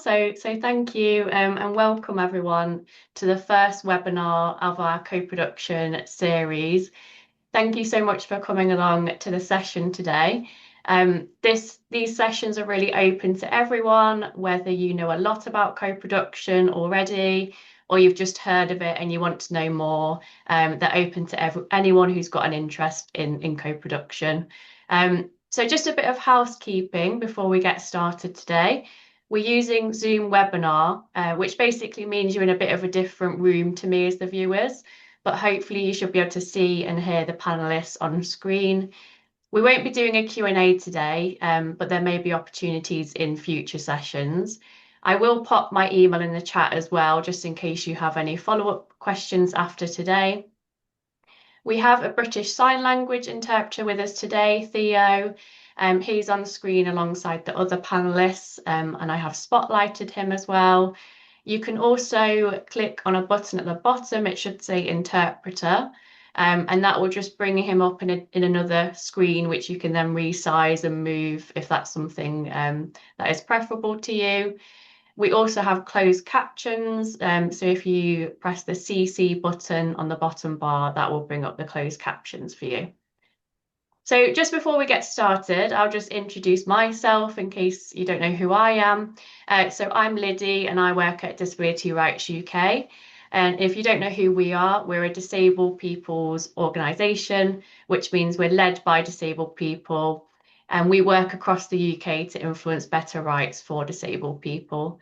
So thank you and welcome everyone to the first webinar of our co-production series. Thank you so much for coming along to the session today. These sessions are really open to everyone, whether you know a lot about co-production already or you've just heard of it and you want to know more. They're open to anyone who's got an interest in co-production. So just a bit of housekeeping before we get started today. We're using Zoom webinar, which basically means you're in a bit of a different room to me as the viewers, but hopefully you should be able to see and hear the panelists on screen. We won't be doing a Q&A today, but there may be opportunities in future sessions. I will pop my email in the chat as well, just in case you have any follow-up questions after today. We have a British Sign Language interpreter with us today, Theo. He's on screen alongside the other panelists, and I have spotlighted him as well. You can also click on a button at the bottom, it should say interpreter, and that will just bring him up in another screen, which you can then resize and move if that's something that is preferable to you. We also have closed captions, so if you press the CC button on the bottom bar, that will bring up the closed captions for you. So just before we get started, I'll just introduce myself in case you don't know who I am. So I'm Liddy and I work at Disability Rights UK. And if you don't know who we are, we're a disabled people's organisation, which means we're led by disabled people. And we work across the UK to influence better rights for disabled people.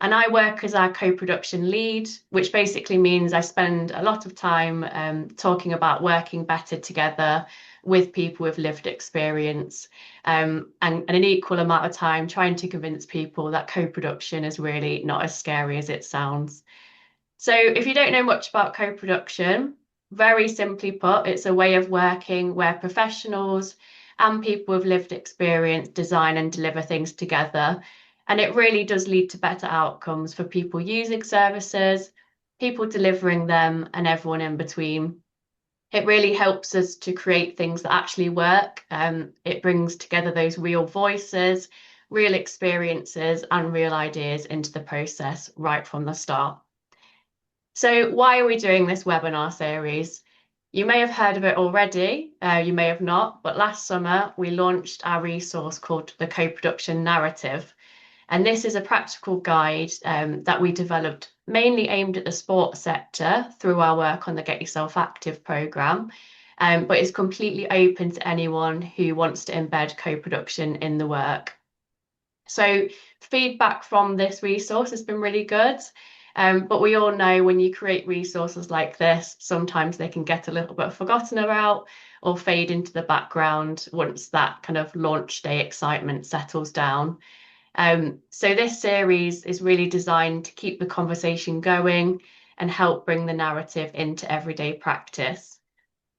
And I work as our co-production lead, which basically means I spend a lot of time talking about working better together with people with lived experience, and an equal amount of time trying to convince people that co-production is really not as scary as it sounds. So if you don't know much about co-production, very simply put, it's a way of working where professionals and people with lived experience design and deliver things together. And it really does lead to better outcomes for people using services, people delivering them, and everyone in between. It really helps us to create things that actually work. It brings together those real voices, real experiences, and real ideas into the process right from the start. So why are we doing this webinar series? You may have heard of it already, you may have not, but last summer we launched our resource called the Co-Production Narrative. And this is a practical guide that we developed mainly aimed at the sports sector through our work on the Get Yourself Active programme, but it's completely open to anyone who wants to embed co-production in the work. So feedback from this resource has been really good. But we all know when you create resources like this, sometimes they can get a little bit forgotten about or fade into the background once that kind of launch day excitement settles down. So this series is really designed to keep the conversation going and help bring the narrative into everyday practice.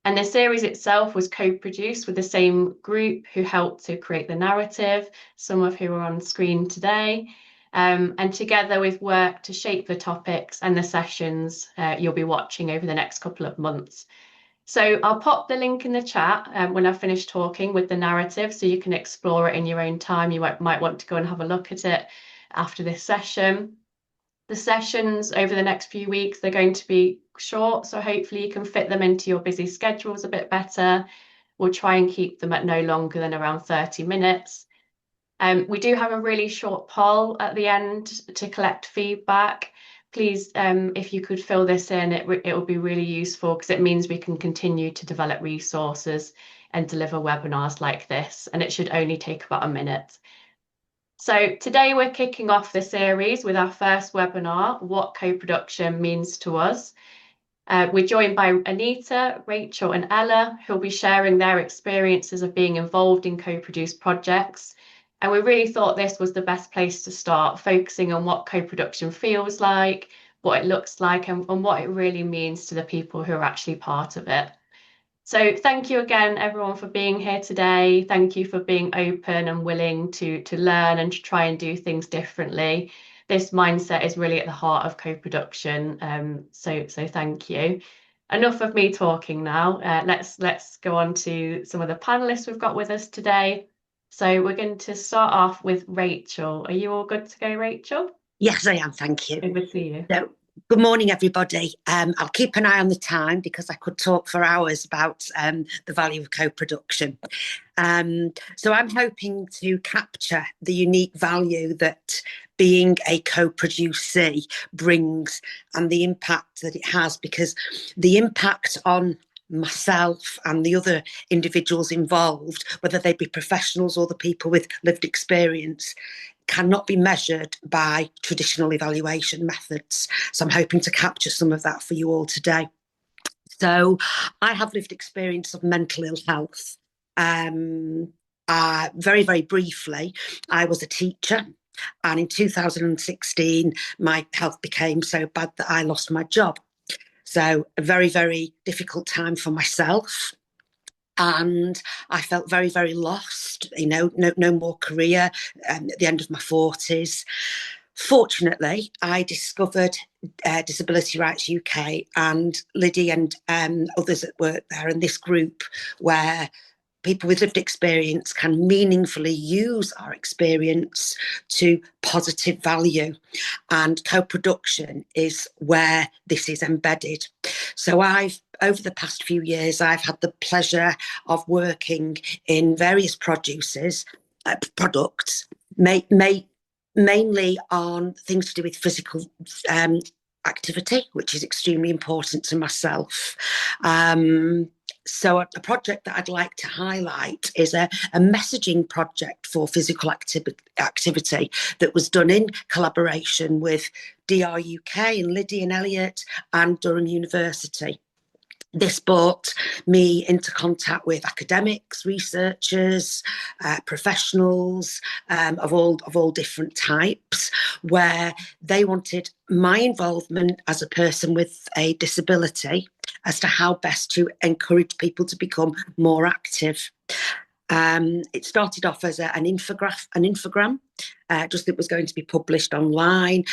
And the series itself was co-produced with the same group who helped to create the narrative, some of who are on screen today. And together we've worked to shape the topics and the sessions you'll be watching over the next couple of months. So I'll pop the link in the chat when I've finished talking with the narrative so you can explore it in your own time. You might want to go and have a look at it after this session. The sessions over the next few weeks, they're going to be short, so hopefully you can fit them into your busy schedules a bit better. We'll try and keep them at no longer than around 30 minutes. We do have a really short poll at the end to collect feedback. Please, if you could fill this in, it would be really useful because it means we can continue to develop resources and deliver webinars like this, and it should only take about a minute. So today we're kicking off the series with our first webinar, What Co-Production Means to Us. We're joined by Anita, Rachel and Ella, who'll be sharing their experiences of being involved in co-produced projects. And we really thought this was the best place to start, focusing on what co-production feels like, what it looks like, and what it really means to the people who are actually part of it. So thank you again, everyone, for being here today. Thank you for being open and willing to learn and to try and do things differently. This mindset is really at the heart of co-production. So thank you. Enough of me talking now. Let's go on to some of the panelists we've got with us today. So we're going to start off with Rachel. Are you all good to go, Rachel? Yes, I am. Thank you. Over to you. So, good morning, everybody. I'll keep an eye on the time because I could talk for hours about the value of co-production. So, I'm hoping to capture the unique value that being a co-producer brings and the impact that it has, because the impact on myself and the other individuals involved, whether they be professionals or the people with lived experience, cannot be measured by traditional evaluation methods. So I'm hoping to capture some of that for you all today. So I have lived experience of mental ill health. Very, very briefly, I was a teacher. And in 2016, my health became so bad that I lost my job. So a very, very difficult time for myself, and I felt very, very lost. No more career at the end of my 40s. Fortunately, I discovered Disability Rights UK and Liddy and others that work there, and this group where people with lived experience can meaningfully use our experience to positive value. And co-production is where this is embedded. So over the past few years, I've had the pleasure of working in various products, mainly on things to do with physical activity, which is extremely important to myself. So a project that I'd like to highlight is a messaging project for physical activity that was done in collaboration with DRUK and Liddy and Elliot and Durham University. This brought me into contact with academics, researchers, professionals of all different types, where they wanted my involvement as a person with a disability as to how best to encourage people to become more active. It started off as an infogram, just that was going to be published online.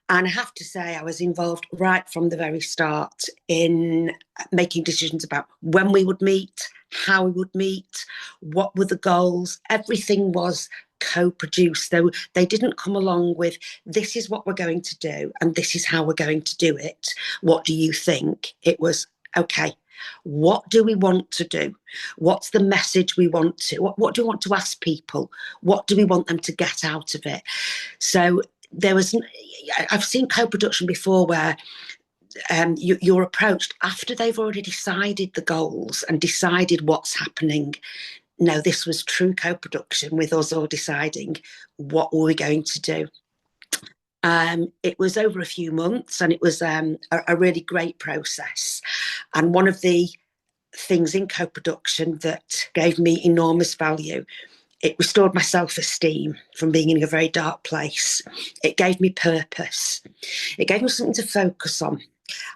And I have to say, I was involved right from the very start in making decisions about when we would meet, how we would meet, what were the goals. Everything was co-produced. They didn't come along with, this is what we're going to do and this is how we're going to do it. What do you think? It was, okay, what do we want to do? What's the message we want to? What do we want to ask people? What do we want them to get out of it? So I've seen co-production before where you're approached after they've already decided the goals and decided what's happening. No, this was true co-production with us all deciding what were we going to do. It was over a few months, and it was a really great process. And one of the things in co-production that gave me enormous value, it restored my self-esteem from being in a very dark place. It gave me purpose. It gave me something to focus on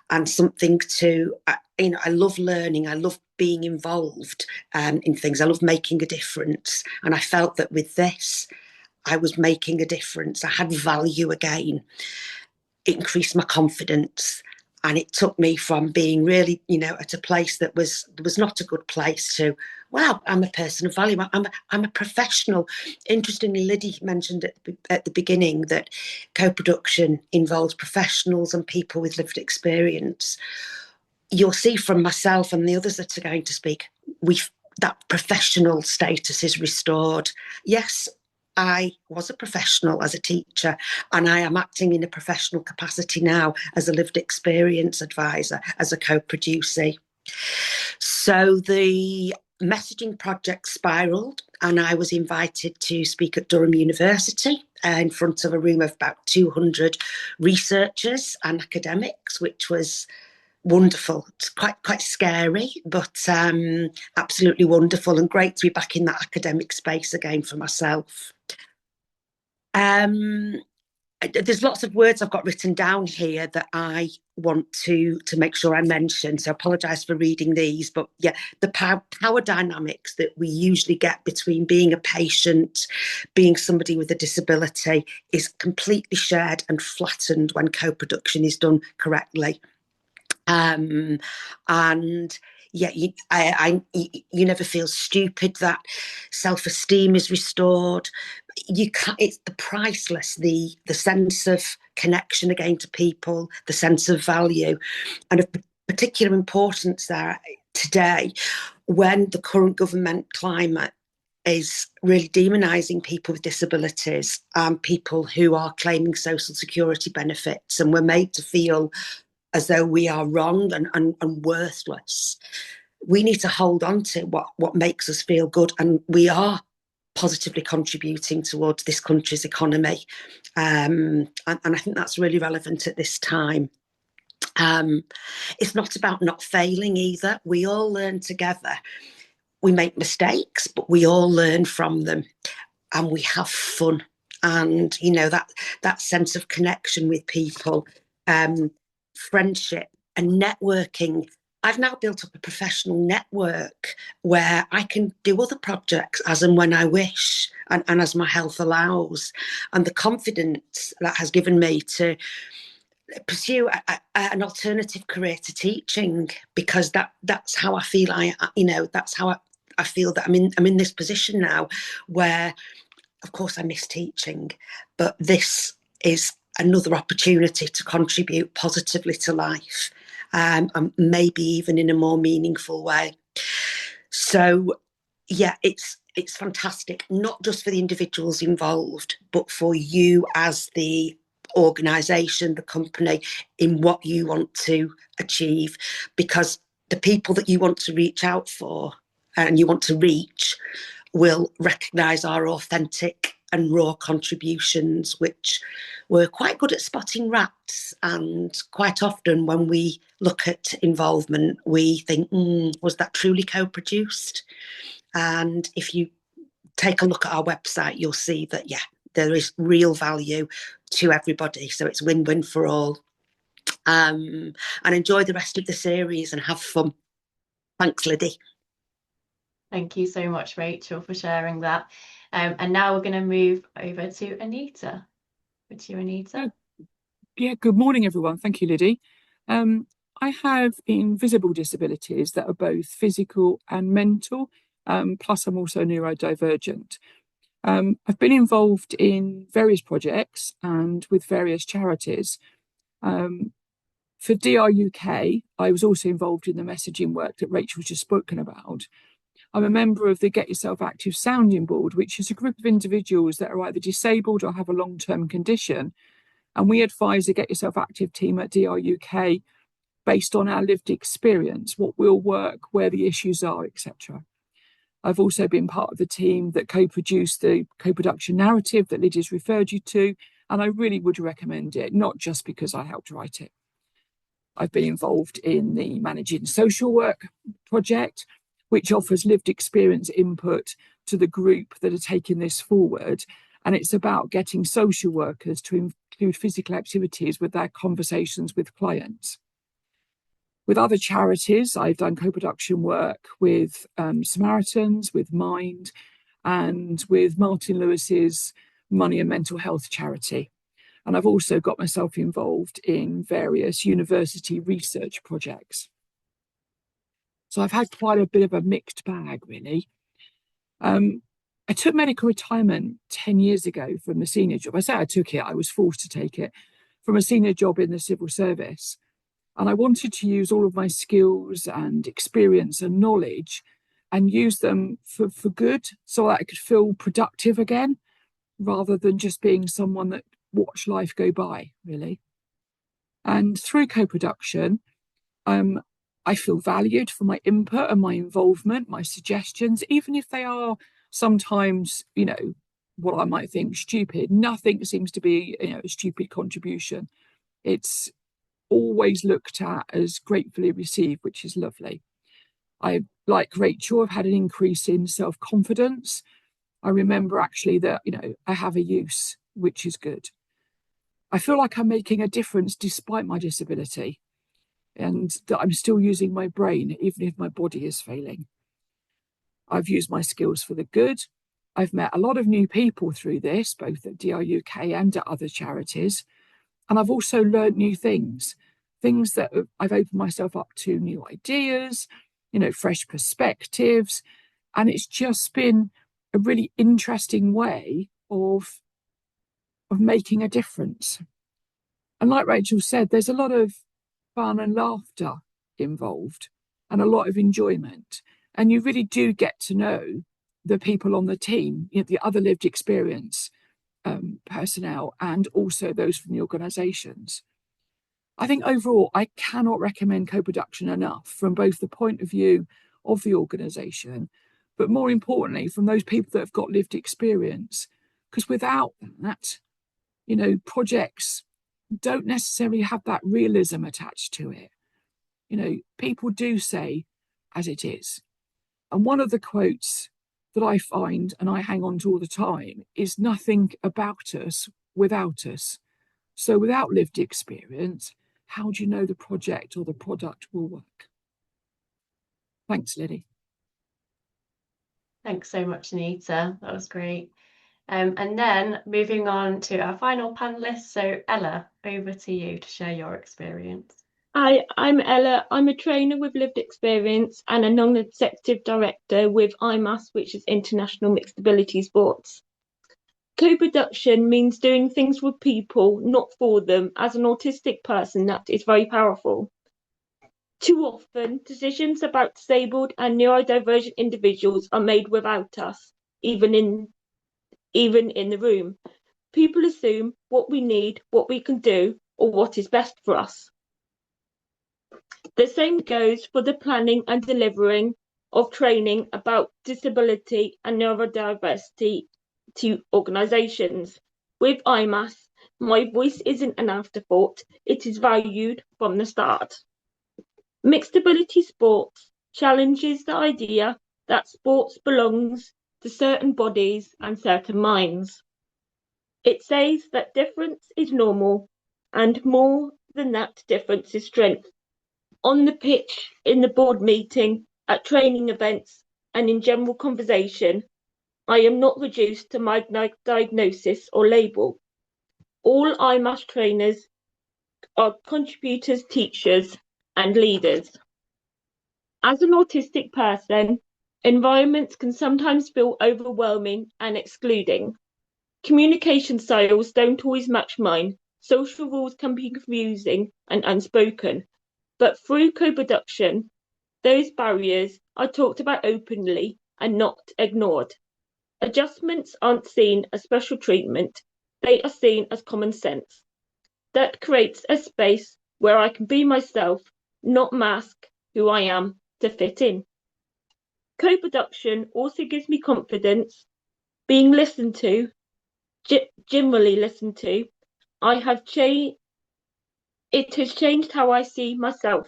and something to, I love learning. I love being involved in things. I love making a difference. And I felt that with this, I was making a difference. I had value again. It increased my confidence. And it took me from being really, at a place that was not a good place to, wow, I'm a person of value. I'm a professional. Interestingly, Liddy mentioned at the beginning that co-production involves professionals and people with lived experience. You'll see from myself and the others that are going to speak, that professional status is restored. Yes, I was a professional as a teacher, and I am acting in a professional capacity now as a lived experience advisor, as a co-producer. So the messaging project spiraled, and I was invited to speak at Durham University in front of a room of about 200 researchers and academics, which was wonderful. It's quite scary, but absolutely wonderful, and great to be back in that academic space again for myself. There's lots of words I've got written down here that I want to make sure I mention, so I apologise for reading these, but yeah, the power dynamics that we usually get between being a patient, being somebody with a disability, is completely shared and flattened when co-production is done correctly. And yeah, you never feel stupid. That self-esteem is restored. You can't. It's the priceless. The sense of connection again to people, the sense of value, and of particular importance there today, when the current government climate is really demonising people with disabilities and people who are claiming social security benefits, and we're made to feel as though we are wrong and worthless. We need to hold on to what makes us feel good, and we are positively contributing towards this country's economy. And I think that's really relevant at this time. Um, it's not about not failing either. We all learn together. We make mistakes, but we all learn from them, and we have fun. And that sense of connection with people, um, friendship and networking. I've now built up a professional network where I can do other projects as and when I wish, and as my health allows. And the confidence that has given me to pursue an alternative career to teaching, because that's how I feel. That's how I feel that I'm in this position now, where of course I miss teaching, but this is another opportunity to contribute positively to life, and maybe even in a more meaningful way. So yeah, it's fantastic, not just for the individuals involved, but for you as the organisation, the company, in what you want to achieve, because the people that you want to reach out for and you want to reach will recognise our authentic and raw contributions, which we're quite good at spotting rats. And quite often when we look at involvement, we think, was that truly co-produced? And if you take a look at our website, you'll see that, yeah, there is real value to everybody. So it's win-win for all. And enjoy the rest of the series and have fun. Thanks, Liddy. Thank you so much, Rachel, for sharing that. And now we're going to move over to Anita. Over to you, Yeah, Anita. yeah, good morning, everyone. Thank you, Liddy. Um, I have invisible disabilities that are both physical and mental, plus I'm also neurodivergent. I've been involved in various projects and with various charities. Um, for DRUK, I was also involved in the messaging work that Rachel's just spoken about. I'm a member of the Get Yourself Active Sounding Board, which is a group of individuals that are either disabled or have a long-term condition. And we advise the Get Yourself Active team at DRUK based on our lived experience, what will work, where the issues are, etc. I've also been part of the team that co-produced the co-production narrative that Lydia's referred you to, and I really would recommend it, not just because I helped write it. I've been involved in the Managing Social Work project, which offers lived experience input to the group that are taking this forward. And it's about getting social workers to include physical activities with their conversations with clients. With other charities, I've done co-production work with Samaritans, with Mind, and with Martin Lewis's Money and Mental Health charity. And I've also got myself involved in various university research projects. So I've had quite a bit of a mixed bag, really. I took medical retirement 10 years ago from a senior job. I say I took it, I was forced to take it from a senior job in the civil service. And I wanted to use all of my skills and experience and knowledge and use them for good so that I could feel productive again, rather than just being someone that watched life go by, really. And through co-production, I feel valued for my input and my involvement, my suggestions, even if they are sometimes, what I might think stupid. Nothing seems to be, a stupid contribution. It's always looked at as gratefully received, which is lovely. I, like Rachel, have had an increase in self-confidence. I remember actually that, I have a use, which is good. I feel like I'm making a difference despite my disability, and that I'm still using my brain, even if my body is failing. I've used my skills for the good. I've met a lot of new people through this, both at DRUK and at other charities. And I've also learned new things that I've opened myself up to new ideas, fresh perspectives. And it's just been a really interesting way of making a difference. And like Rachel said, there's a lot of fun and laughter involved and a lot of enjoyment. And you really do get to know the people on the team, the other lived experience personnel, and also those from the organisations. I think overall, I cannot recommend co-production enough from both the point of view of the organisation, but more importantly, from those people that have got lived experience. Because without that, projects don't necessarily have that realism attached to it. People do say as it is. And one of the quotes that I find and I hang on to all the time is nothing about us without us. So without lived experience, how do you know the project or the product will work? Thanks, Liddy. Thanks so much, Anita. That was great. And then moving on to our final panelist. So Ella, over to you to share your experience. Hi, I'm Ella. I'm a trainer with lived experience and a non-executive director with IMAS, which is International Mixed Ability Sports. Co-production means doing things with people, not for them. As an autistic person, that is very powerful. Too often, decisions about disabled and neurodivergent individuals are made without us, even in the room. People assume what we need, what we can do, or what is best for us. The same goes for the planning and delivering of training about disability and neurodiversity to organisations. With IMAS, my voice isn't an afterthought, it is valued from the start. Mixed ability sports challenges the idea that sports belongs to certain bodies and certain minds. It says that difference is normal, and more than that, difference is strength. On the pitch, in the board meeting, at training events, and in general conversation, I am not reduced to my diagnosis or label. All IMAS trainers are contributors, teachers, and leaders. As an autistic person, environments can sometimes feel overwhelming and excluding. Communication styles don't always match mine. Social rules can be confusing and unspoken. But through co-production, those barriers are talked about openly and not ignored. Adjustments aren't seen as special treatment, they are seen as common sense. That creates a space where I can be myself, not mask who I am to fit in. Co-production also gives me confidence, being listened to, generally listened to. It has changed how I see myself.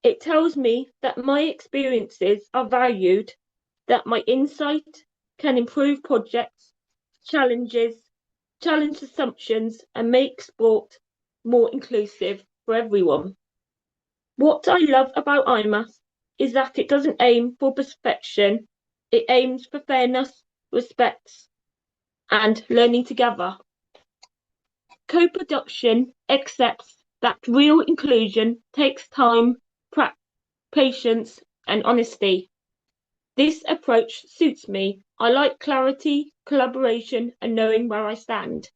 It tells me that my experiences are valued, that my insight can improve projects, challenge assumptions, and make sport more inclusive for everyone. What I love about IMAS is that it doesn't aim for perfection, it aims for fairness, respect, and learning together. Co-production accepts that real inclusion takes time, patience, and honesty. This approach suits me. I like clarity, collaboration, and knowing where I stand.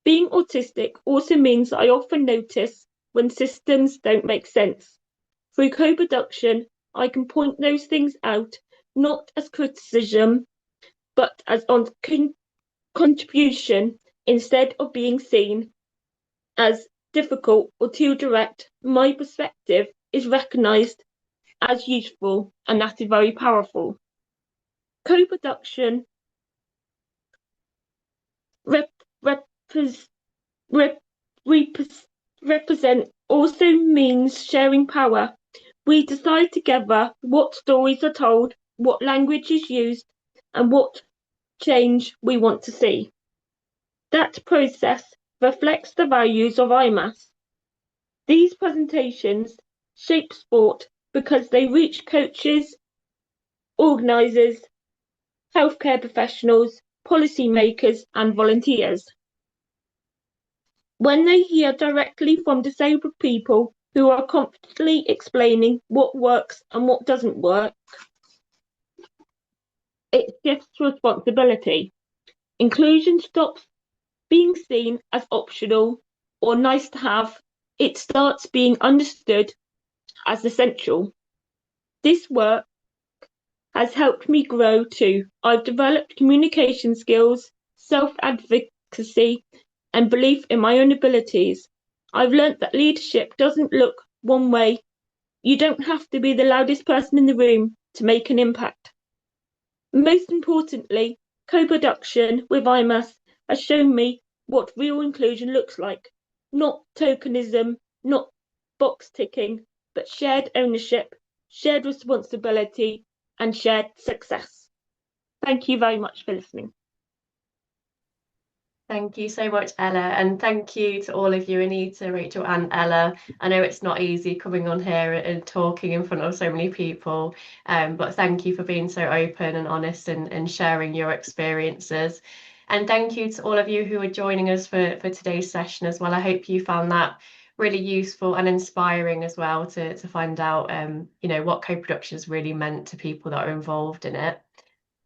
Being autistic also means I often notice when systems don't make sense. Through co-production, I can point those things out, not as criticism, but as on contribution instead of being seen as difficult or too direct. My perspective is recognised as useful, and that is very powerful. Co-production represent also means sharing power. We decide together what stories are told, what language is used, and what change we want to see. That process reflects the values of IMAS. These presentations shape sport because they reach coaches, organisers, healthcare professionals, policymakers, and volunteers. When they hear directly from disabled people, who are confidently explaining what works and what doesn't work. It shifts responsibility. Inclusion stops being seen as optional or nice to have. It starts being understood as essential. This work has helped me grow too. I've developed communication skills, self-advocacy, and belief in my own abilities. I've learnt that leadership doesn't look one way. You don't have to be the loudest person in the room to make an impact. Most importantly, co-production with IMAS has shown me what real inclusion looks like. Not tokenism, not box ticking, but shared ownership, shared responsibility, and shared success. Thank you very much for listening. Thank you so much, Ella, and thank you to all of you, Anita, Rachel, and Ella. I know it's not easy coming on here and talking in front of so many people, but thank you for being so open and honest and sharing your experiences. And thank you to all of you who are joining us for today's session as well. I hope you found that really useful and inspiring as well to find out, what co-production is really meant to people that are involved in it.